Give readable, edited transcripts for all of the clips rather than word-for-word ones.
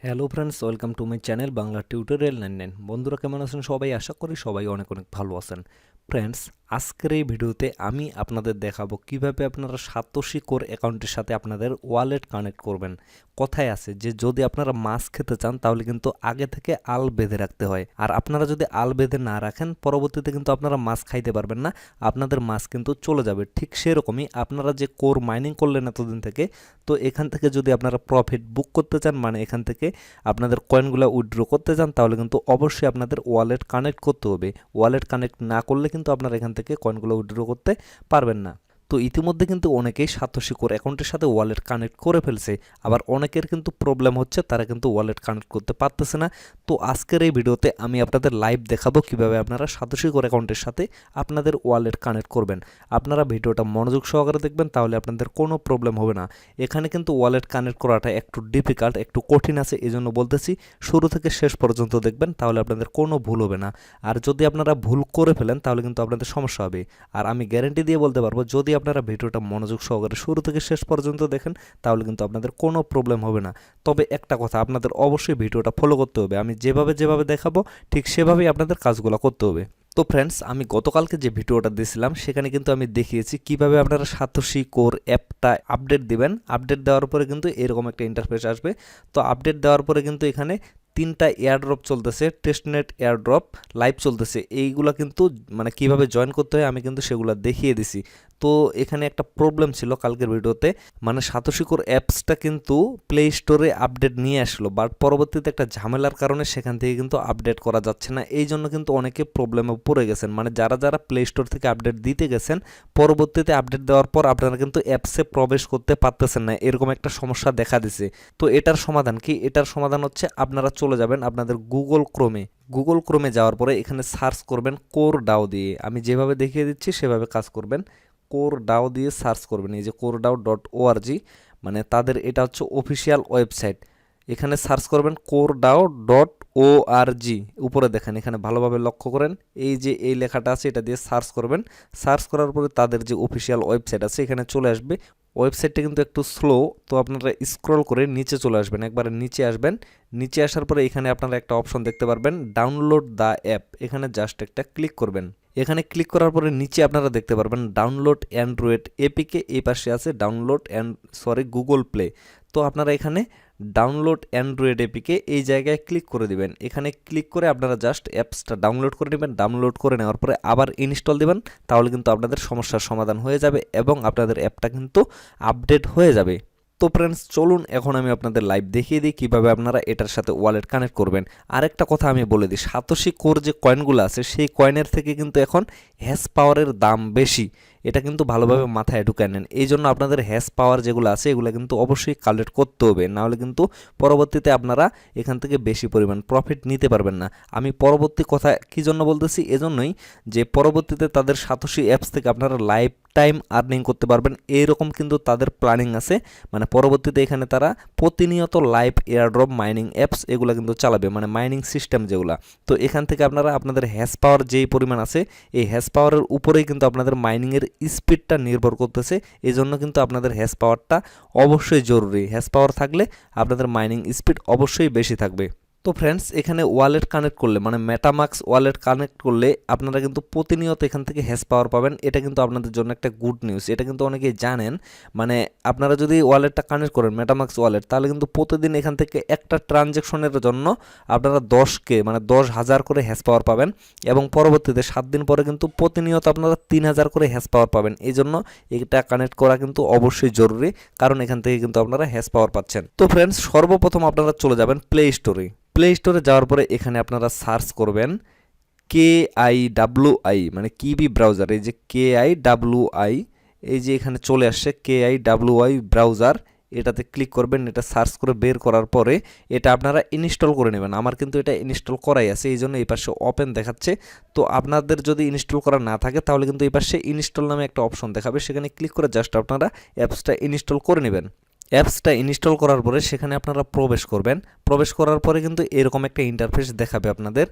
Hello friends, welcome to my channel Bangla tutorial 99। বন্ধুরা কেমন আছেন? সবাই আশা করি সবাই অনেক অনেক ভালো আছেন। ফ্রেন্ডস, আজকের এই ভিডিওতে আমি আপনাদের দেখাবো কিভাবে আপনারা সাতোশি কোর অ্যাকাউন্টের সাথে আপনাদের ওয়ালেট কানেক্ট করবেন। কথায় আছে যে যদি আপনারা মাছ খেতে চান তাহলে কিন্তু আগে থেকে আল বেঁধে রাখতে হয়, আর আপনারা যদি আল বেঁধে না রাখেন পরবর্তীতে কিন্তু আপনারা মাছ খাইতে পারবেন না, আপনাদের মাছ কিন্তু চলে যাবে। ঠিক সেরকমই আপনারা যে কোর মাইনিং করলেন এতদিন থেকে, তো এখান থেকে যদি আপনারা প্রফিট বুক করতে চান, মানে এখান থেকে আপনাদের কয়েনগুলো উইথড্র করতে চান, তাহলে কিন্তু অবশ্যই আপনাদের ওয়ালেট কানেক্ট করতে হবে। ওয়ালেট কানেক্ট না করলে কিন্তু আপনারা এখান থেকে কয়েনগুলো উইথড্র করতে পারবেন না। তো ইতিমধ্যে কিন্তু অনেকেই সাতোশি কোর অ্যাকাউন্টের সাথে ওয়ালেট কানেক্ট করে ফেলছে, আবার অনেকের কিন্তু প্রবলেম হচ্ছে, তারা কিন্তু ওয়ালেট কানেক্ট করতে পারতেছে না। তো আজকের এই ভিডিওতে আমি আপনাদের লাইভ দেখাবো কিভাবে আপনারা সাতোশি কোর অ্যাকাউন্টের সাথে আপনাদের ওয়ালেট কানেক্ট করবেন। আপনারা ভিডিওটা মনোযোগ সহকারে দেখবেন, তাহলে আপনাদের কোনো প্রবলেম হবে না। এখানে কিন্তু ওয়ালেট কানেক্ট করাটা একটু ডিফিকাল্ট, একটু কঠিন আছে, এই জন্য বলতেছি শুরু থেকে শেষ পর্যন্ত দেখবেন, তাহলে আপনাদের কোনো ভুল হবে না। আর যদি আপনারা ভুল করে ফেলেন তাহলে কিন্তু আপনাদের সমস্যা হবে। আর আমি গ্যারেন্টি দিয়ে বলতে পারবো, যদি আপনারা ভিডিওটা মনোযোগ সহকারে শুরু থেকে শেষ পর্যন্ত দেখেন তাহলে কিন্তু আপনাদের কোনো প্রবলেম হবে না। তবে একটা কথা, আপনাদের অবশ্যই ভিডিওটা ফলো করতে হবে। আমি যেভাবে দেখাবো ঠিক সেভাবেই আপনাদের কাজগুলো করতে হবে। তো ফ্রেন্ডস, আমি গতকালকে যে ভিডিওটা দিয়েছিলাম সেখানে কিন্তু আমি দেখিয়েছি কিভাবে আপনারা সাতোশি কোর অ্যাপটা আপডেট দিবেন। আপডেট দেওয়ার পরে কিন্তু এরকম একটা ইন্টারফেস আসবে। তো আপডেট দেওয়ার পরে কিন্তু এখানে তিনটা এয়ারড্রপ চলতেছে, টেস্টনেট এয়ারড্রপ লাইভ চলতেছে। এইগুলা কিন্তু মানে কিভাবে জয়েন করতে হয় আমি কিন্তু সেগুলো দেখিয়ে দিছি। তো এখানে একটা প্রবলেম ছিল কালকের ভিডিওতে, মানে সাতোশি কোর অ্যাপসটা কিন্তু প্লে স্টোরে আপডেট নিয়ে আসলো, বাট পরবর্তীতে একটা ঝামেলার কারণে সেখান থেকে কিন্তু আপডেট করা যাচ্ছে না। এই জন্য কিন্তু অনেকে প্রবলেমে পড়ে গেছেন, মানে যারা যারা প্লে স্টোর থেকে আপডেট দিতে গেছেন পরবর্তীতে আপডেট দেওয়ার পর আপনারা কিন্তু অ্যাপসে প্রবেশ করতে পারতেছেন না, এরকম একটা সমস্যা দেখা দিছে। তো এটার সমাধান কি? এটার সমাধান হচ্ছে আপনারা চলে যাবেন আপনাদের গুগল ক্রোমে যাওয়ার পরে এখানে সার্চ করবেন কোর ডাও দিয়ে। আমি যেভাবে দেখিয়ে দিচ্ছি সেভাবে কাজ করবেন। কোর ডাও দিয়ে সার্চ করবেন, এই যে কোরডাও.org, মানে তাদের এটা হচ্ছে অফিসিয়াল ওয়েবসাইট। এখানে সার্চ করবেন কোরডাও.org। উপরে দেখেন, এখানে ভালোভাবে লক্ষ্য করেন, এই যে এই লেখাটা আছে এটা দিয়ে সার্চ করবেন। সার্চ করার পরে তাদের যে অফিসিয়াল ওয়েবসাইট আছে এখানে চলে আসবে। ওয়েবসাইটটা কিন্তু একটু স্লো, তো আপনারা স্ক্রল করে নিচে চলে আসবেন, একবারে নিচে আসবেন। নিচে আসার পরে এখানে আপনারা একটা অপশন দেখতে পারবেন, ডাউনলোড দ্য অ্যাপ। এখানে জাস্ট একটা ক্লিক করবেন। এখানে ক্লিক করার পরে নিচে আপনারা দেখতে পারবেন ডাউনলোড অ্যান্ড্রয়েড এপিকে, এই পাশে আছে ডাউনলোড গুগল প্লে। তো আপনারা এখানে ডাউনলোড অ্যান্ড্রয়েড এপিকে এই জায়গায় ক্লিক করে দিবেন। এখানে ক্লিক করে আপনারা জাস্ট অ্যাপসটা ডাউনলোড করে নেবেন। ডাউনলোড করে নেওয়ার পরে আবার ইনস্টল দিবেন, তাহলে কিন্তু আপনাদের সমস্যার সমাধান হয়ে যাবে এবং আপনাদের অ্যাপটা কিন্তু আপডেট হয়ে যাবে। তো ফ্রেন্ডস, চলুন এখন আমি আপনাদের লাইভ দেখিয়ে দিই কীভাবে আপনারা এটার সাথে ওয়ালেট কানেক্ট করবেন। আরেকটা কথা আমি বলে দিই, সাতোশি কোর যে কয়েনগুলো আছে সেই কয়েনের থেকে কিন্তু এখন হ্যাশ পাওয়ারের দাম বেশি। এটা কিন্তু ভালোভাবে মাথায় ঢুকে নেন। এই জন্য আপনাদের হ্যাশ পাওয়ার যেগুলো আছে এগুলো কিন্তু অবশ্যই কালেক্ট করতে হবে, নাহলে কিন্তু পরবর্তীতে আপনারা এখান থেকে বেশি পরিমাণ প্রফিট নিতে পারবেন না। আমি পরবর্তী কথা কী জন্য বলতেছি, এজন্যই যে পরবর্তীতে তাদের সাতোশি অ্যাপস থেকে আপনারা লাইফ টাইম আর্নিং করতে পারবেন, এইরকম কিন্তু তাদের প্ল্যানিং আছে। মানে পরবর্তীতে এখানে তারা প্রতিনিয়ত লাইভ এয়ারড্রপ মাইনিং অ্যাপস এগুলো কিন্তু চালাবে, মানে মাইনিং সিস্টেম যেগুলো। তো এখান থেকে আপনারা আপনাদের হ্যাশ পাওয়ার যেই পরিমাণ আছে এই হ্যাশ পাওয়ারের উপরেই কিন্তু আপনাদের মাইনিংয়ের স্পিডটা নির্ভর করতেছে। এই জন্য কিন্তু আপনাদের হ্যাশ পাওয়ারটা অবশ্যই জরুরি। হ্যাশ পাওয়ার থাকলে আপনাদের মাইনিং স্পিড অবশ্যই বেশি থাকবে। তো ফ্রেন্ডস, এখানে ওয়ালেট কানেক্ট করলে মানে মেটামাক্স ওয়ালেট কানেক্ট করলে আপনারা কিন্তু প্রতিনিয়ত এখান থেকে হ্যাশ পাওয়ার পাবেন। এটা কিন্তু আপনাদের জন্য একটা গুড নিউজ, এটা কিন্তু অনেকেই জানেন। মানে আপনারা যদি ওয়ালেটটা কানেক্ট করেন মেটামাক্স ওয়ালেট, তাহলে কিন্তু প্রতিদিন এখান থেকে একটা ট্রানজ্যাকশনের জন্য আপনারা 10K মানে 10,000 করে হ্যাশ পাওয়ার পাবেন, এবং পরবর্তীতে 7 দিন পরে কিন্তু প্রতিনিয়ত আপনারা 3,000 করে হ্যাশ পাওয়ার পাবেন। এই জন্য এটা কানেক্ট করা কিন্তু অবশ্যই জরুরি, কারণ এখান থেকে কিন্তু আপনারা হ্যাশ পাওয়ার পাচ্ছেন। তো ফ্রেন্ডস, সর্বপ্রথম আপনারা চলে যাবেন প্লে স্টোরে যাওয়ার পরে এখানে আপনারা সার্চ করবেন KIWI, মানে কিবি ব্রাউজার। এই যে KIWI, এই যে এখানে চলে আসছে KIWI ব্রাউজার, এটাতে ক্লিক করবেন। এটা সার্চ করে বের করার পরে এটা আপনারা ইনস্টল করে নেবেন। আমার কিন্তু এটা ইনস্টল করাই আছে, এই জন্য এই পাশে ওপেন দেখাচ্ছে। তো আপনাদের যদি ইনস্টল করা না থাকে তাহলে কিন্তু এই পাশে ইনস্টল নামে একটা অপশন দেখাবে, সেখানে ক্লিক করে জাস্ট আপনারা অ্যাপসটা ইনস্টল করে নেবেন। অ্যাপসটা ইনস্টল করার পরে সেখানে আপনারা প্রবেশ করবেন। প্রবেশ করার পরে কিন্তু এরকম একটা ইন্টারফেস দেখাবে আপনাদের।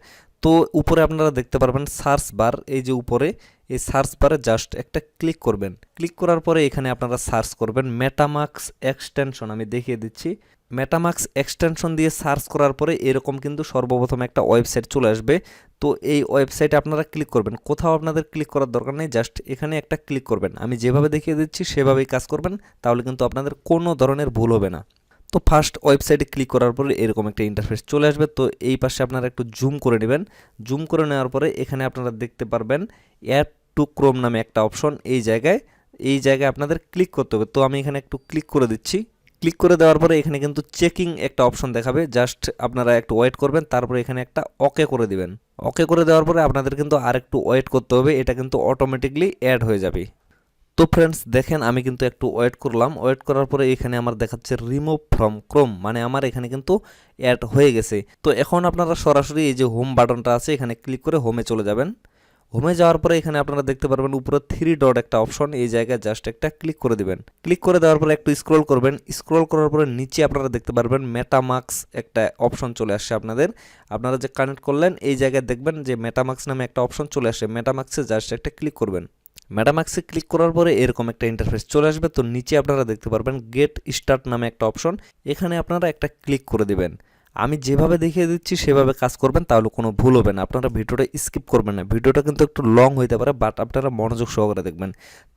তো উপরে আপনারা দেখতে পারবেন সার্চ বার, এই যে উপরে এই সার্চ বারে জাস্ট একটা ক্লিক করবেন। ক্লিক করার পরে এখানে আপনারা সার্চ করবেন মেটামাক্স এক্সটেনশন। আমি দেখিয়ে দিচ্ছি, মেটামাক্স এক্সটেনশন দিয়ে সার্চ করার পরে এরকম কিন্তু সর্বপ্রথম একটা ওয়েবসাইট চলে আসবে। তো এই ওয়েবসাইটে আপনারা ক্লিক করবেন, কোথাও আপনাদের ক্লিক করার দরকার নেই, জাস্ট এখানে একটা ক্লিক করবেন। আমি যেভাবে দেখিয়ে দিচ্ছি সেভাবেই কাজ করবেন, তাহলে কিন্তু আপনাদের কোনো ধরনের ভুল হবে না। তো ফার্স্ট ওয়েবসাইটে ক্লিক করার পরে এরকম একটা ইন্টারফেস চলে আসবে। তো এই পাশে আপনারা একটু জুম করে নেবেন। জুম করে নেওয়ার পরে এখানে আপনারা দেখতে পারবেন অ্যাড টু ক্রোম নামে একটা অপশন। এই জায়গায় আপনাদের ক্লিক করতে হবে। তো আমি এখানে একটু ক্লিক করে দিচ্ছি। ক্লিক করে দেওয়ার পরে এখানে কিন্তু চেকিং একটা অপশন দেখাবে, জাস্ট আপনারা একটু ওয়েট করবেন, তারপরে এখানে একটা ওকে করে দিবেন। ওকে করে দেওয়ার পরে আপনাদের কিন্তু আর একটু ওয়েট করতে হবে, এটা কিন্তু অটোমেটিকলি অ্যাড হয়ে যাবে। তো ফ্রেন্ডস দেখেন আমি কিন্তু একটু ওয়েট করলাম, ওয়েট করার পরে এখানে আমার দেখাচ্ছে রিমুভ ফ্রম ক্রোম, মানে আমার এখানে কিন্তু অ্যাড হয়ে গেছে। তো এখন আপনারা সরাসরি এই যে হোম বাটনটা আছে এখানে ক্লিক করে হোমে চলে যাবেন। হোমে যাওয়ার পরে এখানে আপনারা দেখতে পারবেন উপরে 3 ডট একটা অপশন, এই জায়গায় জাস্ট একটা ক্লিক করে দিবেন। ক্লিক করে দেওয়ার পরে একটু স্ক্রল করবেন। স্ক্রল করার পরে নিচে আপনারা দেখতে পারবেন মেটামাক্স একটা অপশন চলে আসছে আপনারা যে কানেক্ট করলেন এই জায়গায় দেখবেন যে মেটামাক্স নামে একটা অপশন চলে আসে। মেটামাক্সে জাস্ট একটা ক্লিক করবেন। মেটামাক্সে ক্লিক করার পরে এরকম একটা ইন্টারফেস চলে আসবে। তো নিচে আপনারা দেখতে পারবেন গেট স্টার্ট নামে একটা অপশন, এখানে আপনারা একটা ক্লিক করে দিবেন। আমি যেভাবে দেখিয়ে দিচ্ছি সেভাবে কাজ করবেন, তাহলে কোনো ভুল হবে না। আপনারা ভিডিওটা স্কিপ করবেন না, ভিডিওটা কিন্তু একটু লং হইতে পারে, বাট আপনারা মনোযোগ সহকারে দেখবেন।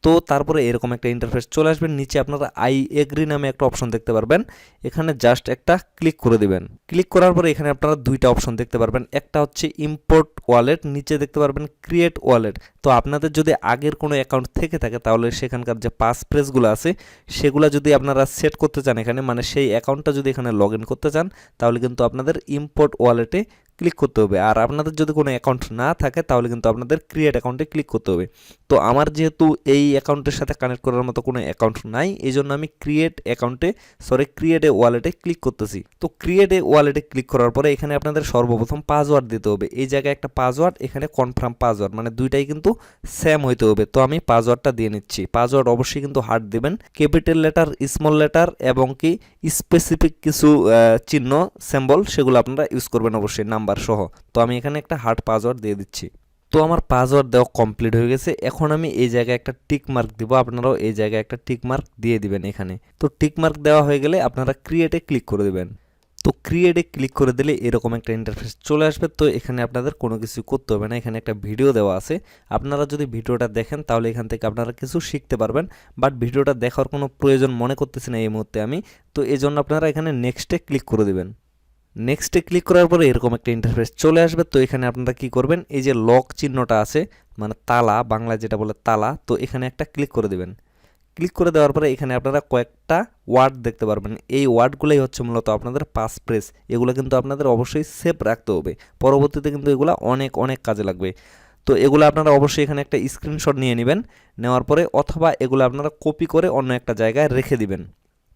তো তারপরে এরকম একটা ইন্টারফেস চলে আসবে। নিচে আপনারা আই এগ্রি নামে একটা অপশন দেখতে পারবেন, এখানে জাস্ট একটা ক্লিক করে দিবেন। ক্লিক করার পরে এখানে আপনারা দুইটা অপশন দেখতে পারবেন, একটা হচ্ছে ইম্পোর্ট ওয়ালেট, নিচে দেখতে পারবেন ক্রিয়েট ওয়ালেট। তো আপনাদের যদি আগের কোনো অ্যাকাউন্ট থেকে থাকে তাহলে সেখানকার যে পাস ফ্রেজগুলো আছে সেগুলো যদি আপনারা সেট করতে চান এখানে, মানে সেই অ্যাকাউন্টটা যদি এখানে লগ ইন করতে চান তাহলে কিন্তু আপনাদের ইম্পোর্ট ওয়ালেটে ক্লিক করতে হবে। আর আপনাদের যদি কোনো অ্যাকাউন্ট না থাকে তাহলে কিন্তু আপনাদের ক্রিয়েট অ্যাকাউন্টে ক্লিক করতে হবে। তো আমার যেহেতু এই অ্যাকাউন্টের সাথে কানেক্ট করার মতো কোনো অ্যাকাউন্ট নাই, এই জন্য আমি ক্রিয়েট এ ওয়ালেটে ক্লিক করতেছি। তো ক্রিয়েট এ ওয়ালেটে ক্লিক করার পরে এখানে আপনাদের সর্বপ্রথম পাসওয়ার্ড দিতে হবে। এই জায়গায় একটা পাসওয়ার্ড, এখানে কনফার্ম পাসওয়ার্ড, মানে দুইটাই কিন্তু সেম হইতে হবে। তো আমি পাসওয়ার্ডটা দিয়ে নিচ্ছি। পাসওয়ার্ড অবশ্যই কিন্তু হার্ড দিবেন, ক্যাপিটাল লেটার, স্মল লেটার এবং কি স্পেসিফিক কিছু চিহ্ন সিম্বল সেগুলো আপনারা ইউজ করবেন অবশ্যই নাম্বার সহ। তো আমি এখানে একটা হার্ড পাসওয়ার্ড দিয়ে দিচ্ছি। তো আমার পাসওয়ার্ড দেওয়া কমপ্লিট হয়ে গেছে। এখন আমি এই জায়গায় একটা টিক মার্ক দিব, আপনারাও এই জায়গায় একটা টিক মার্ক দিয়ে দিবেন এখানে। তো টিক মার্ক দেওয়া হয়ে গেলে আপনারা ক্রিয়েটে ক্লিক করে দিবেন। তো ক্রিয়েটে ক্লিক করে দিলে এরকম একটা ইন্টারফেস চলে আসবে। তো এখানে আপনাদের কোনো কিছু করতে হবে না, এখানে একটা ভিডিও দেওয়া আছে। আপনারা যদি ভিডিওটা দেখেন তাহলে এখান থেকে আপনারা কিছু শিখতে পারবেন, বাট ভিডিওটা দেখার কোনো প্রয়োজন মনে করতেছি না এই মুহূর্তে আমি। তো এই জন্য আপনারা এখানে নেক্সটে ক্লিক করে দিবেন। নেক্সটে ক্লিক করার পরে এরকম একটা ইন্টারফেস চলে আসবে। তো এখানে আপনারা কি করবেন, এই যে লক চিহ্নটা আছে, মানে তালা, বাংলায় যেটা বলে তালা, তো এখানে একটা ক্লিক করে দিবেন। ক্লিক করে দেওয়ার পরে এখানে আপনারা কয়েকটা ওয়ার্ড দেখতে পারবেন। এই ওয়ার্ডগুলোই হচ্ছে মূলত আপনাদের পাস ফ্রেজ। এগুলো কিন্তু আপনাদের অবশ্যই সেভ রাখতে হবে, পরবর্তীতে কিন্তু এগুলো অনেক অনেক কাজে লাগবে। তো এগুলো আপনারা অবশ্যই এখানে একটা স্ক্রিনশট নিয়ে নেবেন, নেওয়ার পরে অথবা এগুলো আপনারা কপি করে অন্য একটা জায়গায় রেখে দিবেন।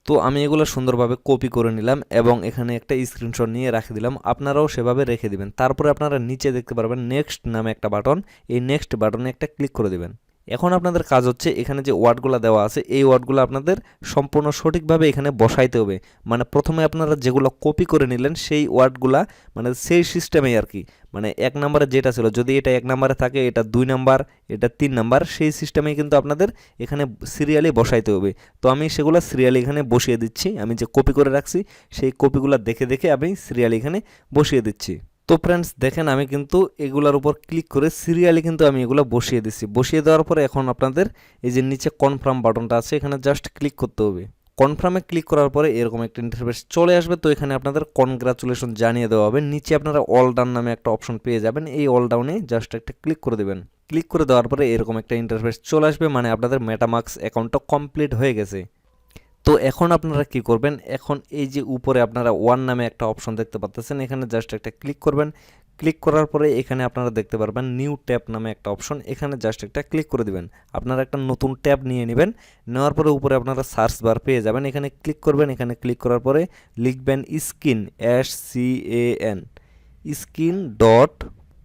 তো আমি এগুলো সুন্দরভাবে কপি করে নিলাম এবং এখানে একটা স্ক্রিনশট নিয়ে রেখে দিলাম, আপনারাও সেভাবে রেখে দিবেন। তারপরে আপনারা নিচে দেখতে পারবেন নেক্সট নামে একটা বাটন, এই নেক্সট বাটনে একটা ক্লিক করে দিবেন। এখন আপনাদের কাজ হচ্ছে এখানে যে ওয়ার্ডগুলো দেওয়া আছে এই ওয়ার্ডগুলো আপনাদের সম্পূর্ণ সঠিকভাবে এখানে বসাইতে হবে। মানে প্রথমে আপনারা যেগুলো কপি করে নিলেন সেই ওয়ার্ডগুলা, মানে সেই সিস্টেমেই আর কি, মানে 1 নম্বরে যেটা ছিল যদি এটা 1 নম্বরে থাকে, এটা 2 নাম্বার, এটা 3 নাম্বার, সেই সিস্টেমেই কিন্তু আপনাদের এখানে সিরিয়ালি বসাইতে হবে। তো আমি সেগুলো সিরিয়ালি এখানে বসিয়ে দিচ্ছি। আমি যে কপি করে রাখছি সেই কপিগুলো দেখে দেখে আমি সিরিয়ালি এখানে বসিয়ে দিচ্ছি। তো ফ্রেন্ডস দেখেন আমি কিন্তু এগুলোর উপর ক্লিক করে সিরিয়ালি কিন্তু আমি এগুলো বসিয়ে দিচ্ছি। বসিয়ে দেওয়ার পরে এখন আপনাদের এই যে নিচে কনফার্ম বাটনটা আছে এখানে জাস্ট ক্লিক করতে হবে। কনফার্মে ক্লিক করার পরে এরকম একটা ইন্টারফেস চলে আসবে। তো এখানে আপনাদের কনগ্রাচুলেশন জানিয়ে দেওয়া হবে। নিচে আপনারা অল ডান নামে একটা অপশন পেয়ে যাবেন, এই অল ডাউনে জাস্ট একটা ক্লিক করে দেবেন। ক্লিক করে দেওয়ার পরে এরকম একটা ইন্টারফেস চলে আসবে, মানে আপনাদের মেটামাক্স অ্যাকাউন্টটা কমপ্লিট হয়ে গেছে। তো এখন আপনারা কি করবেন, এখন এই যে উপরে আপনারা ওয়ান নামে একটা অপশন দেখতে পাচ্ছেন, এখানে জাস্ট একটা ক্লিক করবেন। ক্লিক করার পরে এখানে আপনারা দেখতে পারবেন নিউ ট্যাব নামে একটা অপশন, এখানে জাস্ট একটা ক্লিক করে দিবেন। আপনারা একটা নতুন ট্যাব নিয়ে নেবেন, নেওয়ার পরে উপরে আপনারা সার্চ বার পেয়ে যাবেন, এখানে ক্লিক করবেন। এখানে ক্লিক করার পরে লিখবেন skin, SCAN, skin dot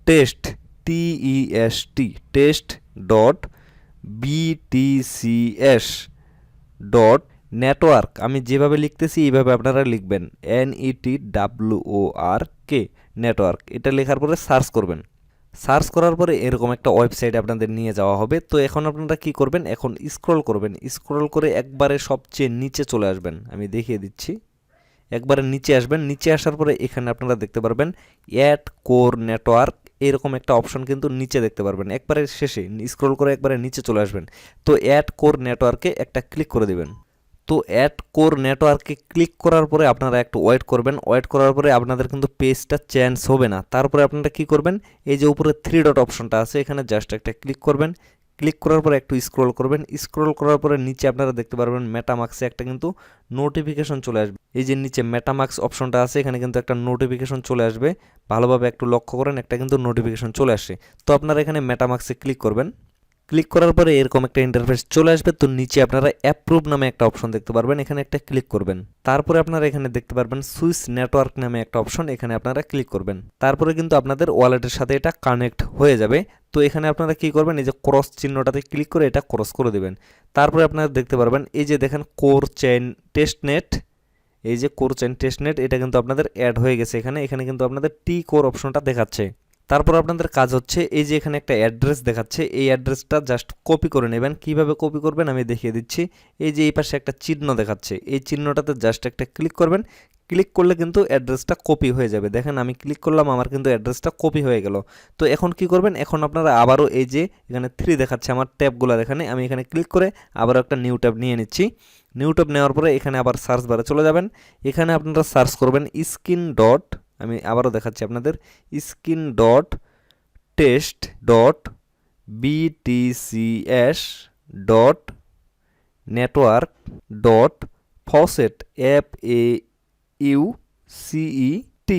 test, TEST, test dot BTCS dot network. আমি যেভাবে লিখতেছি এইভাবে আপনারা লিখবেন, NETWORK, নেটওয়ার্ক। এটা লেখার পরে সার্চ করবেন। সার্চ করার পরে এরকম একটা ওয়েবসাইট আপনাদের নিয়ে যাওয়া হবে। তো এখন আপনারা কি করবেন, এখন স্ক্রল করবেন, স্ক্রল করে একবারে সবচেয়ে নিচে চলে আসবেন। আমি দেখিয়ে দিচ্ছি, একবারে নিচে আসবেন, নিচে আসার পরে এখানে আপনারা দেখতে পারবেন অ্যাড কোর নেটওয়ার্ক, এরকম একটা অপশন কিন্তু নিচে দেখতে পারবেন। একবারে শেষে স্ক্রল করে একবারে নিচে চলে আসবেন, তো অ্যাড কোর নেটওয়ার্কে একটা ক্লিক করে দিবেন। তো অ্যাড কোর নেটওয়ার্কে ক্লিক করার পরে আপনারা একটু ওয়েট করবেন। ওয়েট করার পরে আপনাদের কিন্তু পেজটা চেঞ্জ হবে না। তারপরে আপনারা কি করবেন, এই যে উপরে 3 ডট অপশনটা আছে এখানে জাস্ট একটা ক্লিক করবেন। ক্লিক করার পরে একটু স্ক্রল করবেন। স্ক্রল করার পরে নিচে আপনারা দেখতে পারবেন মেটামাক্সে একটা কিন্তু নোটিফিকেশন চলে আসবে। এই যে নিচে মেটামাক্স অপশনটা আছে এখানে কিন্তু একটা নোটিফিকেশন চলে আসবে। ভালোভাবে একটু লক্ষ্য করেন, একটা কিন্তু নোটিফিকেশন চলে আসে। তো আপনারা এখানে মেটামাক্সে ক্লিক করবেন। ক্লিক করার পরে এরকম একটা ইন্টারফেস চলে আসবে। তো নিচে আপনারা অ্যাপ্রুভ নামে একটা অপশন দেখতে পারবেন, এখানে একটা ক্লিক করবেন। তারপরে আপনারা এখানে দেখতে পারবেন সুইচ নেটওয়ার্ক নামে একটা অপশন, এখানে আপনারা ক্লিক করবেন। তারপরে কিন্তু আপনাদের ওয়ালেটের সাথে এটা কানেক্ট হয়ে যাবে। তো এখানে আপনারা কি করবেন, এই যে ক্রস চিহ্নটাতে ক্লিক করে এটা ক্রস করে দেবেন। তারপরে আপনারা দেখতে পারবেন এই যে দেখেন কোর চেইন টেস্টনেট, এই যে কোর চেইন টেস্টনেট এটা কিন্তু আপনাদের অ্যাড হয়ে গেছে এখানে। এখানে কিন্তু আপনাদের টি কোর অপশনটা দেখাচ্ছে। তারপর আপনাদের কাজ হচ্ছে এই যে এখানে একটা অ্যাড্রেস দেখাচ্ছে, এই অ্যাড্রেসটা জাস্ট কপি করে নেবেন। কিভাবে কপি করবেন আমি দেখিয়ে দিচ্ছি। এই যে এই পাশে একটা চিহ্ন দেখাচ্ছে, এই চিহ্নটাতে জাস্ট একটা ক্লিক করবেন। ক্লিক করলে কিন্তু অ্যাড্রেসটা কপি হয়ে যাবে। দেখেন আমি ক্লিক করলাম, আমার কিন্তু অ্যাড্রেসটা কপি হয়ে গেল। তো এখন কি করবেন, এখন আপনারা আবারও এই যে এখানে 3 দেখাচ্ছে আমার ট্যাবগুলোর, এখানে আমি এখানে ক্লিক করে আবারও একটা নিউ ট্যাব নিয়ে নিচ্ছি। নিউ ট্যাব নেওয়ার পরে এখানে আবার সার্চ বারে চলে যাবেন। এখানে আপনারা সার্চ করবেন স্কিন ডট, আমি আবারও দেখাচ্ছি আপনাদের, skin dot test dot btcs dot network dot faucet FAUCET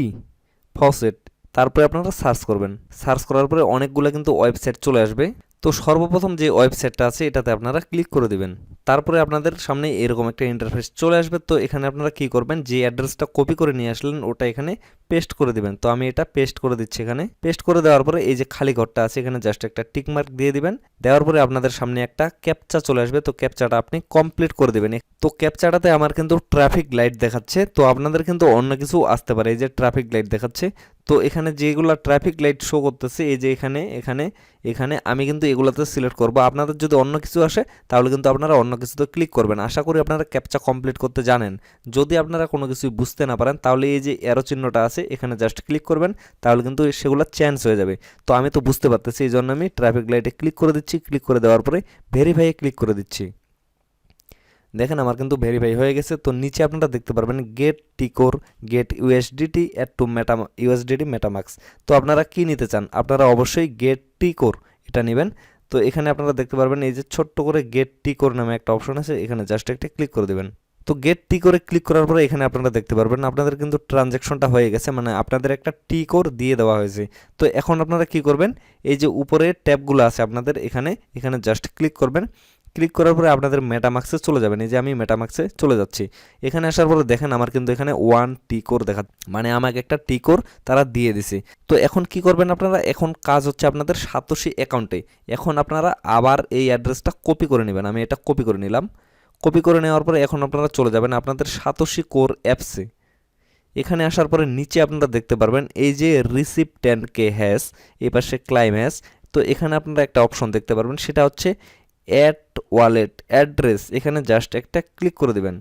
faucet. তারপরে আপনারা সার্চ করবেন। সার্চ করার পরে অনেকগুলো কিন্তু ওয়েবসাইট চলে আসবে। তো সর্বপ্রথম যে ওয়েবসাইটটা আছে এটাতে আপনারা ক্লিক করে দিবেন। তারপরে আপনাদের সামনে এরকম একটা ইন্টারফেস চলে আসবে। তো এখানে আপনারা কি করবেন, যে অ্যাড্রেসটা কপি করে নিয়ে আসলেন ওটা এখানে পেস্ট করে দিবেন। তো আমি এটা পেস্ট করে দিচ্ছি। এখানে পেস্ট করে দেওয়ার পরে এই যে খালি ঘরটা আছে এখানে জাস্ট একটা টিক মার্ক দিয়ে দিবেন। দেওয়ার পরে আপনাদের সামনে একটা ক্যাপচা চলে আসবে। তো ক্যাপচাটা আপনি কমপ্লিট করে দিবেন। তো ক্যাপচাটাতে আমার কিন্তু ট্রাফিক লাইট দেখাচ্ছে, তো আপনাদের কিন্তু অন্য কিছু আসতে পারে। এই যে ট্রাফিক লাইট দেখাচ্ছে, তো এখানে যেগুলো ট্রাফিক লাইট শো করতেছে এই যে এখানে এখানে এখানে আমি কিন্তু এগুলোতে সিলেক্ট করব। আপনাদের যদি অন্য কিছু আসে তাহলে কিন্তু আপনারা অন্য কিছুতে ক্লিক করবেন। আশা করি আপনারা ক্যাপচা কমপ্লিট করতে জানেন। যদি আপনারা কোনো কিছু বুঝতে না পারেন তাহলে এই যে অ্যারো চিহ্নটা আছে এখানে জাস্ট ক্লিক করবেন, তাহলে কিন্তু সেগুলো চেঞ্জ হয়ে যাবে। তো আমি তো বুঝতে পারতেছি, এই জন্য আমি ট্রাফিক লাইটে ক্লিক করে দিচ্ছি। ক্লিক করে দেওয়ার পরে ভেরিফাইয়ে ক্লিক করে দিচ্ছি। দেখেন আমার কিন্তু ভেরিফাই হয়ে গেছে। তো নিচে আপনারা দেখতে পারবেন গেট টিকোর get USDT add to USDT MetaMask. তো আপনারা কি নিতে চান, আপনারা অবশ্যই গেট টিকোর এটা নেবেন। তো এখানে আপনারা দেখতে পারবেন এই যে ছোট্ট করে গেট টিকোর নামে একটা অপশন আছে, এখানে জাস্ট একটা ক্লিক করে দেবেন। তো গেট টি করে ক্লিক করার পরে এখানে আপনারা দেখতে পারবেন আপনাদের কিন্তু ট্রানজ্যাকশনটা হয়ে গেছে, মানে আপনাদের একটা টি কোর দিয়ে দেওয়া হয়েছে। তো এখন আপনারা কি করবেন, এই যে উপরে ট্যাবগুলো আছে আপনাদের এখানে এখানে জাস্ট ক্লিক করবেন। ক্লিক করার পরে আপনাদের মেটামাক্সে চলে যাবেন। এই যে আমি মেটামাক্সে চলে যাচ্ছি। এখানে আসার পরে দেখেন আমার কিন্তু এখানে 1 টি কোর দেখা, মানে আমাকে একটা টি কোর তারা দিয়ে দিছে। তো এখন কি করবেন আপনারা, এখন কাজ হচ্ছে আপনাদের সাতোশি অ্যাকাউন্টে। এখন আপনারা আবার এই অ্যাড্রেসটা কপি করে নেবেন। আমি এটা কপি করে নিলাম। কপি করে নেওয়ার পরে এখন আপনারা চলে যাবেন আপনাদের সাতোশি কোর অ্যাপসে। এখানে আসার পরে নিচে আপনারা দেখতে পারবেন এই যে রিসিভ 10K হ্যাশ, এই পাশে ক্লাইম হ্যাশ। তো এখানে আপনারা একটা অপশন দেখতে পারবেন, সেটা হচ্ছে অ্যাড ওয়ালেট অ্যাড্রেস। এখানে জাস্ট একটা ক্লিক করে দেবেন।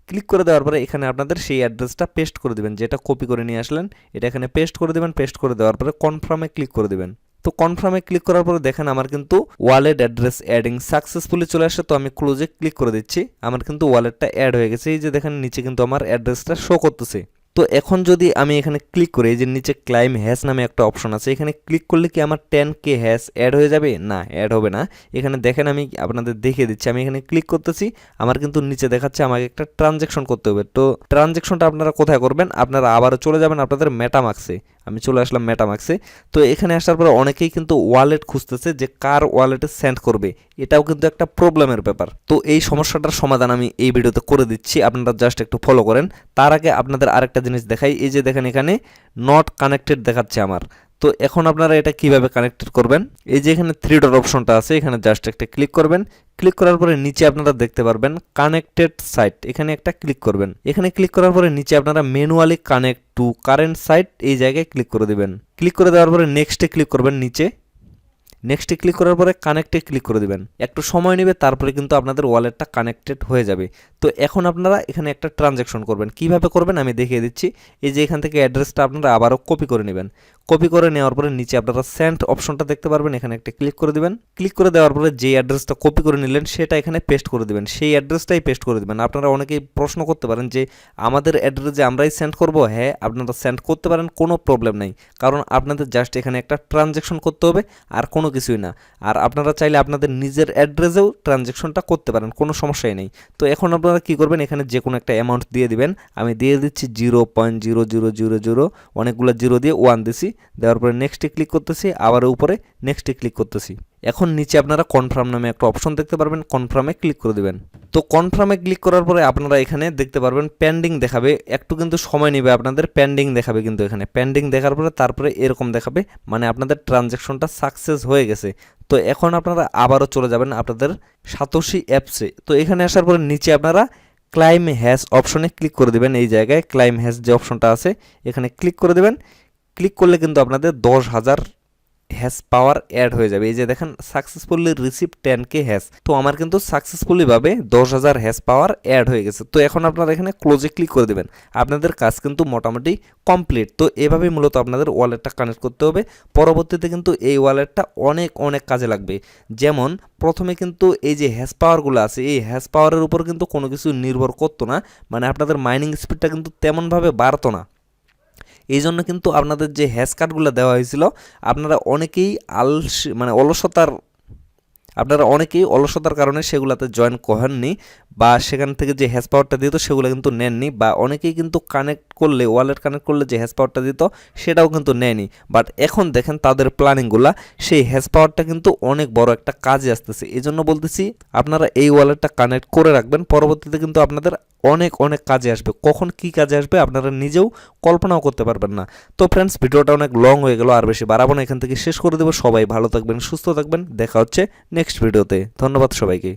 ক্লিক করে দেওয়ার পরে এখানে আপনাদের সেই অ্যাড্রেসটা পেস্ট করে দেবেন, যেটা কপি করে নিয়ে আসলেন এটা এখানে পেস্ট করে দেবেন। পেস্ট করে দেওয়ার পরে কনফার্মে ক্লিক করে দেবেন। তো কনফার্মে ক্লিক করার পরে দেখেন আমার কিন্তু ওয়ালেট অ্যাড্রেস অ্যাডিং সাকসেসফুলি চলে আসে। তো আমি ক্লোজে ক্লিক করে দিচ্ছি, আমার কিন্তু ওয়ালেটটা অ্যাড হয়ে গেছে। এই যে দেখেন নিচে কিন্তু আমার অ্যাড্রেসটা শো করতেছে। তো এখন যদি আমি এখানে ক্লিক করি, এই যে নিচে ক্লাইম হ্যাশ নামে একটা অপশন আছে, এখানে ক্লিক করলে কি আমার 10K হ্যাশ অ্যাড হয়ে যাবে? না, অ্যাড হবে না। এখানে দেখেন আমি আপনাদের দেখিয়ে দিচ্ছি, আমি এখানে ক্লিক করতেছি, আমার কিন্তু নিচে দেখাচ্ছে আমাকে একটা ট্রানজ্যাকশন করতে হবে। তো ট্রানজ্যাকশনটা আপনারা কোথায় করবেন, আপনারা আবারও চলে যাবেন আপনাদের মেটামাক্সে। আমি চলে আসলাম মেটামাক্সে। তো এখানে আসার পরে অনেকেই কিন্তু ওয়ালেট খুঁজতেছে যে কার ওয়ালেটে সেন্ড করবে, এটাও কিন্তু একটা প্রবলেমের ব্যাপার। তো এই সমস্যাটার সমাধান আমি এই ভিডিওতে করে দিচ্ছি, আপনারা জাস্ট একটু ফলো করেন। তার আগে আপনাদের আরেকটা জিনিস দেখাই, এই যে দেখেন এখানে নট কানেক্টেড দেখাচ্ছে আমার। তো এখন আপনারা এটা কিভাবে কানেক্টেড করবেন, এই যে এখানে 3 ডট অপশনটা আছে এখানে জাস্ট একটা ক্লিক করবেন। ক্লিক করার পরে নিচে আপনারা দেখতে পারবেন কানেক্টেড সাইট, এখানে একটা ক্লিক করবেন। এখানে ক্লিক করার পরে নিচে আপনারা manually connect to current site এই জায়গায় ক্লিক করে দিবেন। ক্লিক করে দেওয়ার পরে নেক্সটে ক্লিক করবেন। নিচে নেক্সটে ক্লিক করার পরে কানেক্টে ক্লিক করে দিবেন। একটু সময় নেবে, তারপরে কিন্তু আপনাদের ওয়ালেটটা কানেক্টেড হয়ে যাবে। তো এখন আপনারা এখানে একটা ট্রানজ্যাকশন করবেন। কিভাবে করবেন আমি দেখিয়ে দিচ্ছি। এই যে এখান থেকে অ্যাড্রেসটা আপনারা আবারও কপি করে নেবেন। কপি করে নেওয়ার পরে নিচে আপনারা সেন্ড অপশনটা দেখতে পারবেন, এখানে একটা ক্লিক করে দিবেন। ক্লিক করে দেওয়ার পরে যে অ্যাড্রেসটা কপি করে নিলেন সেটা এখানে পেস্ট করে দিবেন, সেই অ্যাড্রেসটাই পেস্ট করে দিবেন। আপনারা অনেকেই প্রশ্ন করতে পারেন যে আমাদের অ্যাড্রেসে আমরাই সেন্ড করব। হ্যাঁ, আপনারা সেন্ড করতে পারেন, কোনো প্রবলেম নেই, কারণ আপনাদের জাস্ট এখানে একটা ট্রানজ্যাকশন করতে হবে, আর কোনো কিছুই না। আর আপনারা চাইলে আপনাদের নিজের অ্যাড্রেসেও ট্রানজ্যাকশনটা করতে পারেন, কোনো সমস্যাই নেই। তো এখন আপনারা কী করবেন, এখানে যে কোনো একটা অ্যামাউন্ট দিয়ে দিবেন। আমি দিয়ে দিচ্ছি 0.0000, অনেকগুলো জিরো দিয়ে 1 দিছি। দেওয়ার পরে নেক্সটে ক্লিক করতেছি, আবার উপরে নেক্সটে ক্লিক করতেছি। এখন নিচে আপনারা কনফার্ম নামে একটা অপশন দেখতে পারবেন, কনফার্মে ক্লিক করে দিবেন। তো কনফার্মে ক্লিক করার পরে আপনারা এখানে দেখতে পারবেন পেন্ডিং দেখাবে, একটু কিন্তু সময় নেবে আপনাদের। পেন্ডিং দেখাবে, কিন্তু এখানে পেন্ডিং দেখার পরে তারপরে এরকম দেখাবে, মানে আপনাদের ট্রানজ্যাকশনটা সাকসেস হয়ে গেছে। তো এখন আপনারা আবারও চলে যাবেন আপনাদের সাতোশি অ্যাপসে। তো এখানে আসার পরে নিচে আপনারা ক্লাইম হ্যাশ অপশনে ক্লিক করে দেবেন। এই জায়গায় ক্লাইম হ্যাশ যে অপশনটা আছে এখানে ক্লিক করে দেবেন। ক্লিক করলে কিন্তু আপনাদের 10,000 হ্যাশ পাওয়ার অ্যাড হয়ে যাবে। এই যে দেখেন সাকসেসফুলি রিসিভ 10K হ্যাশ। তো আমার কিন্তু সাকসেসফুলি ভাবে 10,000 হ্যাশ পাওয়ার অ্যাড হয়ে গেছে। তো এখন আপনারা এখানে ক্লোজে ক্লিক করে দেবেন, আপনাদের কাজ কিন্তু মোটামুটি কমপ্লিট। তো এভাবেই মূলত আপনাদের ওয়ালেটটা কানেক্ট করতে হবে। পরবর্তীতে কিন্তু এই ওয়ালেটটা অনেক অনেক কাজে লাগবে। যেমন প্রথমে কিন্তু এই যে হ্যাশ পাওয়ারগুলো আছে, এই হ্যাশ পাওয়ারের উপর কিন্তু কোনো কিছু নির্ভর করতো না, মানে আপনাদের মাইনিং স্পিডটা কিন্তু তেমনভাবে বাড়তো না। এই জন্য কিন্তু আপনাদের যে হ্যাশ কার্ডগুলো দেওয়া হয়েছিল, আপনারা অনেকেই অলসতার কারণে সেগুলোতে জয়েন করেননি, বা সেখান থেকে যে হ্যাশ পাওয়ারটা দিত সেগুলো কিন্তু নেননি, বা অনেকেই কিন্তু ওয়ালেট কানেক্ট করলে যে হ্যাশ পাওয়ারটা দিত সেটাও কিন্তু নেয়নি। বাট এখন দেখেন তাদের প্ল্যানিংগুলো, সেই হ্যাশ পাওয়ারটা কিন্তু অনেক বড় একটা কাজে আসতেছে। এই জন্য বলতেছি আপনারা এই ওয়ালেটটা কানেক্ট করে রাখবেন, পরবর্তীতে কিন্তু আপনাদের অনেক অনেক কাজে আসবে। কখন কি কাজে আসবে আপনারা নিজেও কল্পনাও করতে পারবেন না। তো ফ্রেন্ডস, ভিডিওটা অনেক লং হয়ে গেল, আর বেশি বাড়াবো না, এখান থেকে শেষ করে দেবো। সবাই ভালো থাকবেন, সুস্থ থাকবেন, দেখা হচ্ছে নেক্সট ভিডিওতে। ধন্যবাদ সবাইকে।